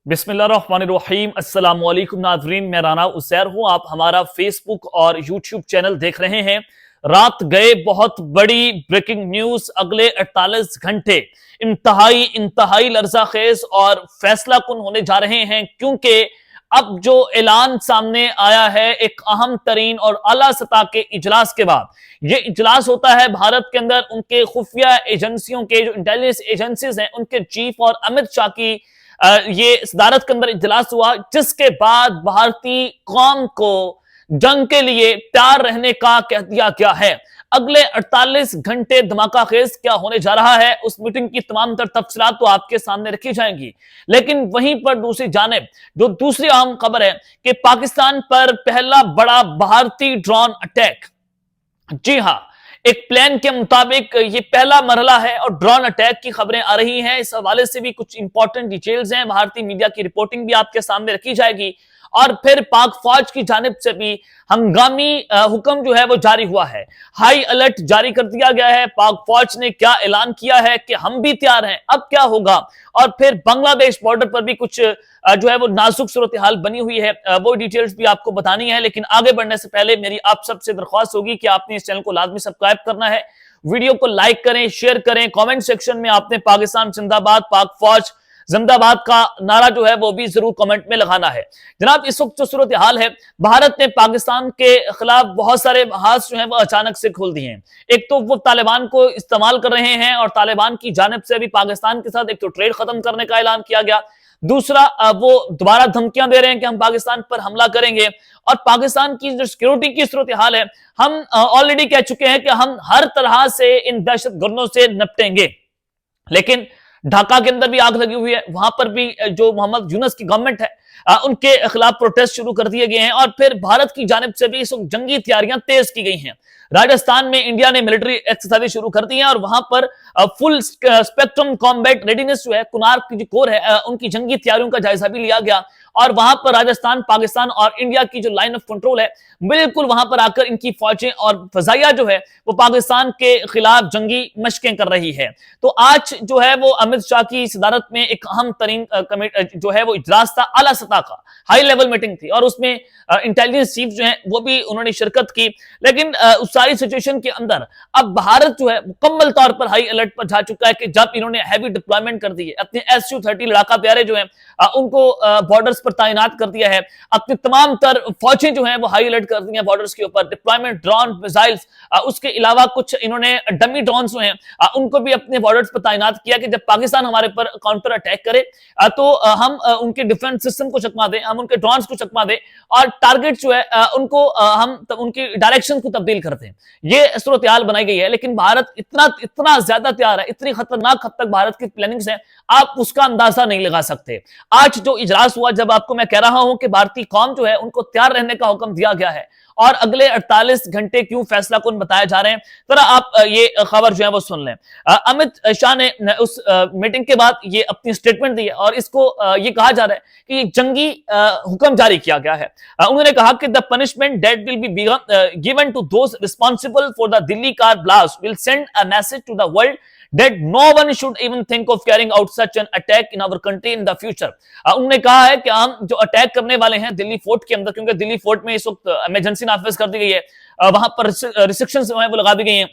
बिस्मिल्लाहिर्रहमानिर्रहीम अस्सलाम वालेकुम नाज़रीन, मैं राना उसैर हूं। आप हमारा फेसबुक और यूट्यूब चैनल देख रहे हैं। रात गए बहुत बड़ी ब्रेकिंग न्यूज। अगले 48 घंटे इंतहाई लर्ज़ाखेज और फैसला कुन होने जा रहे हैं, क्योंकि अब जो ऐलान सामने आया है एक अहम तरीन और आला सतह के इजलास के बाद, ये इजलास होता है भारत के अंदर उनके खुफिया एजेंसियों के, जो इंटेलिजेंस एजेंसीज हैं, उनके चीफ और अमित शाह की ये सदारत के अंदर इजलास हुआ, जिसके बाद भारतीय कौम को जंग के लिए तैयार रहने का कह दिया गया है। अगले 48 घंटे धमाका खेज क्या होने जा रहा है, उस मीटिंग की तमाम तर तफसीलात तो आपके सामने रखी जाएंगी। लेकिन वहीं पर दूसरी जानिब जो दूसरी अहम खबर है कि पाकिस्तान पर पहला बड़ा भारतीय ड्रोन अटैक। जी हां, एक प्लान के मुताबिक ये पहला मरहला है और ड्रोन अटैक की खबरें आ रही हैं। इस हवाले से भी कुछ इंपॉर्टेंट डिटेल्स हैं, भारतीय मीडिया की रिपोर्टिंग भी आपके सामने रखी जाएगी। और फिर पाक फौज की जानिब से भी हंगामी हुक्म जो है वो जारी हुआ है, हाई अलर्ट जारी कर दिया गया है। पाक फौज ने क्या ऐलान किया है कि हम भी तैयार हैं, अब क्या होगा। और फिर बांग्लादेश बॉर्डर पर भी कुछ जो है वो नाजुक सूरत हाल बनी हुई है, वो डिटेल्स भी आपको बतानी है। लेकिन आगे बढ़ने से पहले मेरी आप सबसे दरख्वास्त होगी कि आपने इस चैनल को लाजमी सब्सक्राइब करना है, वीडियो को लाइक करें, शेयर करें, कमेंट सेक्शन में आपने पाकिस्तान जिंदाबाद, पाक फौज जिंदाबाद का नारा जो है वो भी जरूर कमेंट में लगाना है। जनाब, इस वक्त जो सूरत हाल है, भारत ने पाकिस्तान के खिलाफ बहुत सारे हाथ जो है वो अचानक से खोल दिए हैं। एक तो वो तालिबान को इस्तेमाल कर रहे हैं और तालिबान की जानिब से भी पाकिस्तान के साथ एक तो ट्रेड खत्म करने का ऐलान किया गया, दूसरा वो दोबारा धमकियां दे रहे हैं कि हम पाकिस्तान पर हमला करेंगे। और पाकिस्तान की जो सिक्योरिटी की सूरत हाल है, हम ऑलरेडी कह चुके हैं कि हम हर तरह से इन दहशतगर्दों से निपटेंगे। लेकिन ढाका के अंदर भी आग लगी हुई है, वहां पर भी जो मोहम्मद यूनुस की गवर्नमेंट है उनके खिलाफ प्रोटेस्ट शुरू कर दिए गए हैं। और फिर भारत की जानिब से भी इस वक्त जंगी तैयारियां तेज की गई हैं। राजस्थान में इंडिया ने मिलिट्री एक्सरसाइज शुरू कर दी है और वहां पर फुल स्पेक्ट्रम कॉम्बैट रेडीनेस जो है, कुनार की जो कोर है, उनकी जंगी तैयारियों का जायजा भी लिया गया। और वहां पर राजस्थान, पाकिस्तान और इंडिया की जो लाइन ऑफ कंट्रोल है, बिल्कुल वहां पर आकर इनकी फौजें और फजाइया जो है वो पाकिस्तान के खिलाफ जंगी मशकें कर रही है। तो आज जो है वो अमित शाह की सदारत में एक अहम तरीन जो है वो इजलास था, आला सतह का हाई लेवल मीटिंग थी, और उसमें इंटेलिजेंस चीफ जो है वो भी उन्होंने शिरकत की। लेकिन उस सारी सिचुएशन के अंदर अब भारत जो है मुकम्मल तौर पर हाई अलर्ट पर जा चुका है कि जब इन्होंने हैवी डिप्लॉयमेंट कर दी है, अपने SU-30 लड़ाका प्यारे जो है उनको बॉर्डर्स पर तैनात कर दिया है, अपनी तमाम तर फौजें जो हैं वो हाई अलर्ट कर दी हैं बॉर्डर्स के ऊपर, डिप्लॉयमेंट ड्रोन मिसाइल्स, उसके अलावा कुछ इन्होंने डमी ड्रोन्स जो हैं उनको भी अपने बॉर्डर्स पर तैनात किया कि जब पाकिस्तान हमारे पर काउंटर अटैक करे तो हम उनके डिफेंस सिस्टम को चकमा दें, हम उनके ड्रोन्स को चकमा दें और टारगेट जो है उनको हम उनकी डायरेक्शन को तब्दील करते हैं। ये सूरत हाल बनाई गई है। लेकिन भारत इतना ज्यादा तैयार है, इतनी खतरनाक हद तक भारत की प्लानिंग्स है, आप उसका अंदाजा नहीं लगा सकते। आज जो इजलास हुआ, जब आपको मैं कह रहा हूं कि भारतीय कौम जो है उनको तैयार रहने का हुक्म दिया गया है और अगले 48 घंटे क्यों फैसला कुन बताए जा रहे हैं, जरा आप ये खबर जो है वो सुन लें। अमित शाह ने उस मीटिंग के बाद ये अपनी स्टेटमेंट दी है और इसको ये कहा जा रहा है कि ये जंगी हुक्म जारी किया गया है। उन्होंने कहा कि the punishment that will be given to those responsible for the Delhi car blast will send a message to the world that no one should even think of carrying out such an attack in our country in the future। उन्होंने कहा है कि हम जो attack करने वाले हैं Delhi fort के अंदर, क्योंकि दिल्ली फोर्ट में इस वक्त इमरजेंसी नाफिज कर दी गई है, वहां पर रिस्ट्रिक्शंस जो है वो लगा दी गई हैं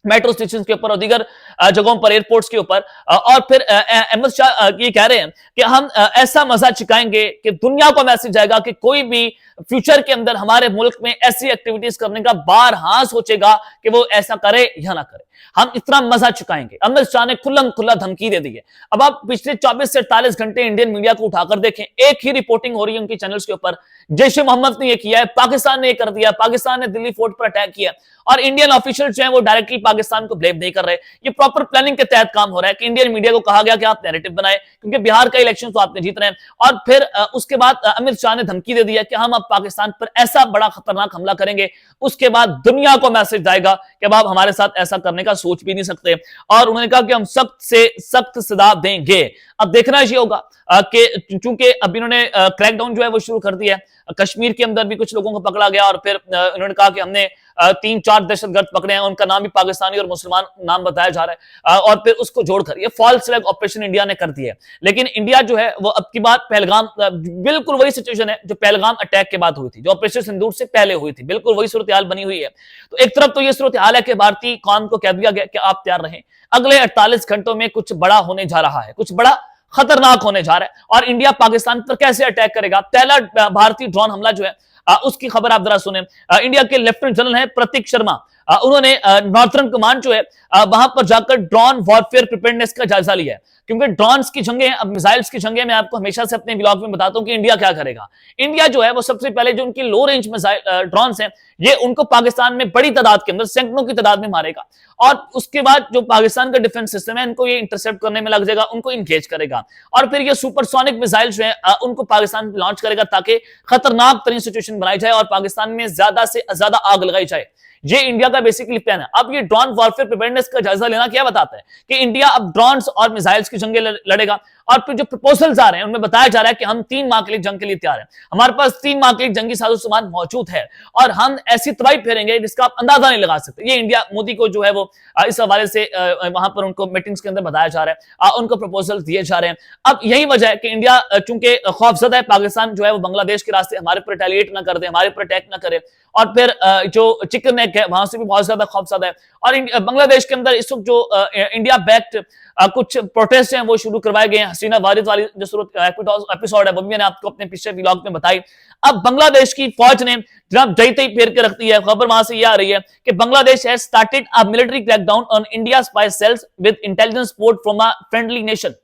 मेट्रो स्टेशन के ऊपर और दीगर जगहों पर, एयरपोर्ट्स के ऊपर। और फिर अमित शाह ये कह रहे हैं कि हम ऐसा मजा चुकाएंगे कि दुनिया को मैसेज जाएगा कि कोई भी फ्यूचर के अंदर हमारे मुल्क में ऐसी एक्टिविटीज करने का बार हाँ सोचेगा कि वो ऐसा करे या ना करे, हम इतना मजा चुकाएंगे। अमित शाह ने खुल्लम खुल्ला धमकी दे दी है। अब आप पिछले 24 से 48 घंटे इंडियन मीडिया को उठाकर देखें, एक ही रिपोर्टिंग हो रही है उनके चैनल्स के ऊपर, जैश ए मोहम्मद ने यह किया है, पाकिस्तान ने यह कर दिया, पाकिस्तान ने दिल्ली फोर्ट पर अटैक किया, और इंडियन ऑफिशियल जो है वो डायरेक्टली पाकिस्तान को ब्लेम नहीं कर रहे। ये प्रॉपर प्लानिंग के तहत काम हो रहा है कि इंडियन मीडिया को कहा गया कि आप नैरेटिव बनाए, क्योंकि बिहार का इलेक्शन तो आपने जीत रहे हैं। और फिर उसके बाद अमित शाह ने धमकी दे दिया कि हम अब पाकिस्तान पर ऐसा बड़ा खतरनाक हमला करेंगे, उसके बाद दुनिया को मैसेज जाएगा कि अब आप हमारे साथ ऐसा करने का सोच भी नहीं सकते। और उन्होंने कहा कि हम सख्त से सख्त सजा देंगे। अब देखना ये होगा कि चूंकि अब इन्होंने क्रैकडाउन जो है वो शुरू कर दिया है, कश्मीर के अंदर भी कुछ लोगों को पकड़ा गया और फिर उन्होंने कहा कि हमने 3-4 दहशतगर्द पकड़े हैं, उनका नाम भी पाकिस्तानी और मुसलमान नाम बताया जा रहा है, और फिर उसको जोड़कर ये फॉल्स फ्लैग ऑपरेशन इंडिया ने कर दिया है। लेकिन इंडिया जो है वो अब की बात पहलगाम, बिल्कुल वही सिचुएशन है जो पहलगाम अटैक के बाद हुई थी, जो ऑपरेशन सिंदूर से पहले हुई थी, बिल्कुल वही सूरत हाल बनी हुई है। तो एक तरफ तो ये सूरत हाल है कि भारतीय कौम को कह दिया गया कि आप तैयार रहें, अगले 48 घंटों में कुछ बड़ा होने जा रहा है, कुछ बड़ा खतरनाक होने जा रहा है, और इंडिया पाकिस्तान पर कैसे अटैक करेगा। पहला भारतीय ड्रोन हमला जो है उसकी खबर आप जरा सुने। इंडिया के लेफ्टिनेंट जनरल है प्रतीक शर्मा, उन्होंने नॉर्थर्न कमांड जो है वहां पर जाकर ड्रोन वॉरफेयर प्रिपेयर्डनेस का जायजा लिया है, क्योंकि ड्रोन्स की जंगें, अब मिसाइल्स की जंगें मैं आपको हमेशा से अपने ब्लॉग में बताता हूं कि इंडिया क्या करेगा। इंडिया जो है वो सबसे पहले जो उनकी लो रेंज मिसाइल ड्रोन्स हैं, ये उनको पाकिस्तान में बड़ी तादाद के अंदर, सैकड़ों की तादाद में मारेगा, और उसके बाद जो पाकिस्तान का डिफेंस सिस्टम है इनको ये इंटरसेप्ट करने में लग जाएगा, उनको इंगेज करेगा, और फिर ये सुपरसोनिक मिसाइल जो है उनको पाकिस्तान में लॉन्च करेगा ताकि खतरनाक तरीन सिचुएशन बनाई जाए और पाकिस्तान में ज्यादा से ज्यादा आग लगाई जाए। ये इंडिया का बेसिकली प्लान है। अब ये ड्रोन वॉरफेयर प्रिपेयर्डनेस का जायजा लेना क्या बताता है कि इंडिया अब ड्रोन्स और मिसाइल्स की जंगें लड़ेगा, और फिर जो प्रपोजल्स आ रहे हैं उनमें बताया जा रहा है कि हम 3 माह के लिए जंग के लिए तैयार हैं, हमारे पास 3 माह के लिए जंगी साजो सामान मौजूद है, और हम ऐसी तबाही फेरेंगे जिसका आप अंदाजा नहीं लगा सकते। ये इंडिया मोदी को जो है वो इस हवाले से वहां पर उनको मीटिंग्स के अंदर बताया जा रहा है, उनको प्रपोजल दिए जा रहे हैं। अब यही वजह है कि इंडिया चूंकि खौफजदा है, पाकिस्तान जो है वो बांग्लादेश के रास्ते हमारे पर रिटेलिएट ना कर दे, हमारे पर अटैक ना करे, और फिर जो चिकन नेक है वहां से भी बहुत ज्यादा खौफजदा है। और बांग्लादेश के अंदर इस वक्त जो इंडिया बैक्ड कुछ प्रोटेस्ट हैं वो शुरू करवाए गए हैं। हसीना वारिद वाली जो सूरत एपिसोड है वो भी मैंने आपको अपने पिछले व्लॉग में बताई। अब बांग्लादेश की फौज ने जनाब जयते ही फेर के रख दी है। खबर वहां से ये आ रही है कि Bangladesh has started a military crackdown on India spy cells with intelligence support from a friendly nation.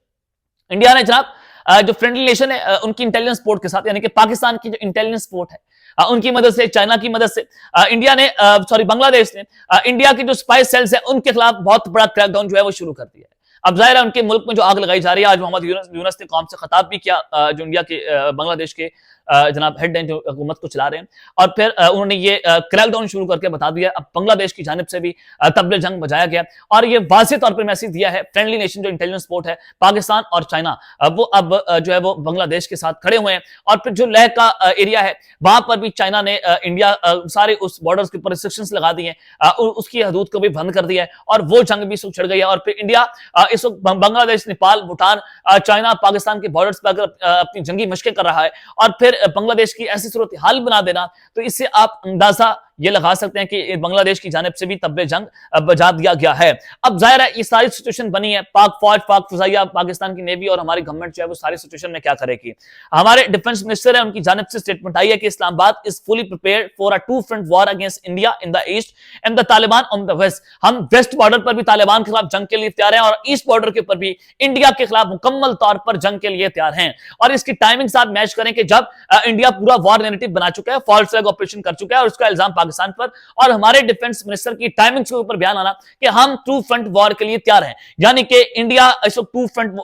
India ने जनाब जो फ्रेंडली नेशन है उनकी इंटेलिजेंस सपोर्ट के साथ, यानी कि पाकिस्तान की जो इंटेलिजेंस सपोर्ट है उनकी मदद से, चाइना की मदद से इंडिया ने बांग्लादेश ने इंडिया की जो स्पाई सेल्स है उनके खिलाफ बहुत बड़ा क्रैकडाउन जो है वो शुरू कर दिया है। अब जाहिर है उनके मुल्क में जो आग लगाई जा रही है, आज मोहम्मद यूनुस ने कौम से खिताब भी किया, जो इंडिया के बांग्लादेश के जनाब हेड हैं जो हुकूमत को चला रहे हैं, और फिर उन्होंने ये क्रैकडाउन शुरू करके बता दिया। अब बांग्लादेश की जानिब से भी तबले जंग बजाया गया, और ये वाज़ेह तौर पर मैसेज दिया है फ्रेंडली नेशन जो इंटेलिजेंस सपोर्ट है, पाकिस्तान और चाइना वो अब जो है वो बांग्लादेश के साथ खड़े हुए हैं। और फिर जो लेह का एरिया है वहां पर भी चाइना ने इंडिया सारे उस बॉर्डर्स के ऊपर रिस्ट्रिक्शंस लगा दी हैं, उसकी हदूद को भी बंद कर दिया है, और वो जंग भी छिड़ गई है। और फिर इंडिया इस वक्त बांग्लादेश, नेपाल, भूटान, चाइना, पाकिस्तान के बॉर्डर्स पर अपनी जंगी मशकें कर रहा है, और फिर बांग्लादेश की ऐसी सूरत हाल बना देना, तो इससे आप अंदाजा ये लगा सकते हैं कि बांग्लादेश की जानिब से भी तब्बे जंग बजा दिया गया है। अब जाहिर है ये सारी सिचुएशन बनी है, पाक फौज, पाक फजाइया, पाकिस्तान की नेवी और हमारी गवर्नमेंट जो है वो सारी सिचुएशन में क्या करेगी। हमारे डिफेंस मिनिस्टर है, उनकी जानिब से स्टेटमेंट आई है कि Islamabad is fully prepared for a two front war against India in the east and the Taliban on the west. हम वेस्ट बॉर्डर पर भी तालिबान के खिलाफ जंग के लिए तैयार हैं, और ईस्ट बॉर्डर के ऊपर भी इंडिया के खिलाफ मुकम्मल तौर पर जंग के लिए तैयार हैं। और इसकी टाइमिंग साथ मैच करें कि जब इंडिया पूरा वॉर नैरेटिव बना चुका है, फॉल्स फ्लैग ऑपरेशन कर चुका है, और उसका इल्जाम पाकिस्तान पर, और हमारे डिफेंस मिनिस्टर की टाइमिंग्स के ऊपर बयान आना कि हम टू फ्रंट वॉर के लिए तैयार हैं, यानी कि इंडिया इस वक्त टू फ्रंट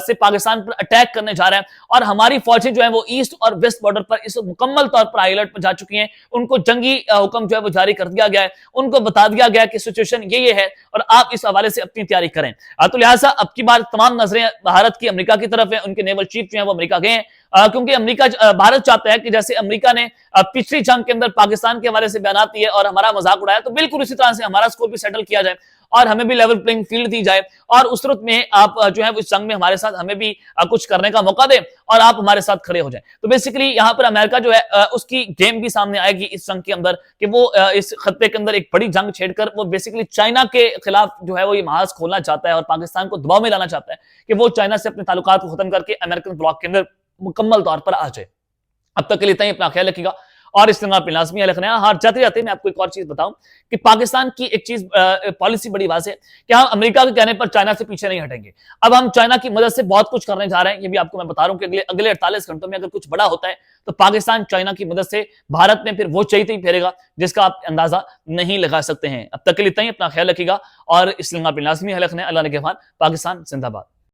से पाकिस्तान पर अटैक करने जा रहा है, और हमारी फौजें जो है वो ईस्ट और वेस्ट बॉर्डर पर इस मुकम्मल तौर पर हाई अलर्ट पर जा चुकी हैं। उनको जंगी हुक्म जो है वो जारी कर दिया गया है, उनको बता दिया गया कि सिचुएशन ये है और आप इस हवाले से अपनी तैयारी करें। तो लिहाजा अब की बार तमाम नजरें भारत की अमेरिका की तरफ है, उनके नेवल चीफ जो है वो अमेरिका गए हैं, क्योंकि अमेरिका, भारत चाहता है कि जैसे अमेरिका ने पिछली जंग के अंदर पाकिस्तान के हवाले से बयान दिए और हमारा मजाक उड़ाया, तो बिल्कुल इसी तरह से हमारा स्कोर भी सेटल किया जाए और हमें भी लेवल प्लेइंग फील्ड दी जाए, और उस सूरत में आप जो है इस जंग में हमारे साथ हमें भी कुछ करने का मौका दें और आप हमारे साथ खड़े हो जाएं। तो बेसिकली यहाँ पर अमेरिका जो है उसकी गेम भी सामने आएगी इस जंग के अंदर कि वो इस खत्ते के अंदर एक बड़ी जंग छेड़कर वो बेसिकली चाइना के खिलाफ जो है वो ये महाज खोलना चाहता है और पाकिस्तान को दबाव में लाना चाहता है कि वो चाइना से अपने ताल्लुकात को खत्म करके अमेरिकन ब्लॉक के अंदर मुकम्मल तौर पर आ जाए। अब तक के लिए इतना ही, अपना ख्याल रखिएगा और इस तरह पे लाजमी रखना है। हाँ, जाते जाते मैं आपको एक और चीज बताऊं कि पाकिस्तान की एक चीज पॉलिसी बड़ी वाज़ेह है कि हम अमेरिका के कहने पर चाइना से पीछे नहीं हटेंगे। अब हम चाइना की मदद से बहुत कुछ करने जा रहे हैं, ये भी आपको मैं बता रहा हूं कि अगले 48 घंटों में अगर कुछ बड़ा होता है तो पाकिस्तान चाइना की मदद से भारत में फिर वो चहीते ही फेरेगा जिसका आप अंदाजा नहीं लगा सकते हैं। अब तक के लिए इतना ही, अपना ख्याल रखिएगा और इस पे लाजमी रखना है। अल्लाह ने के पाकिस्तान जिंदाबाद।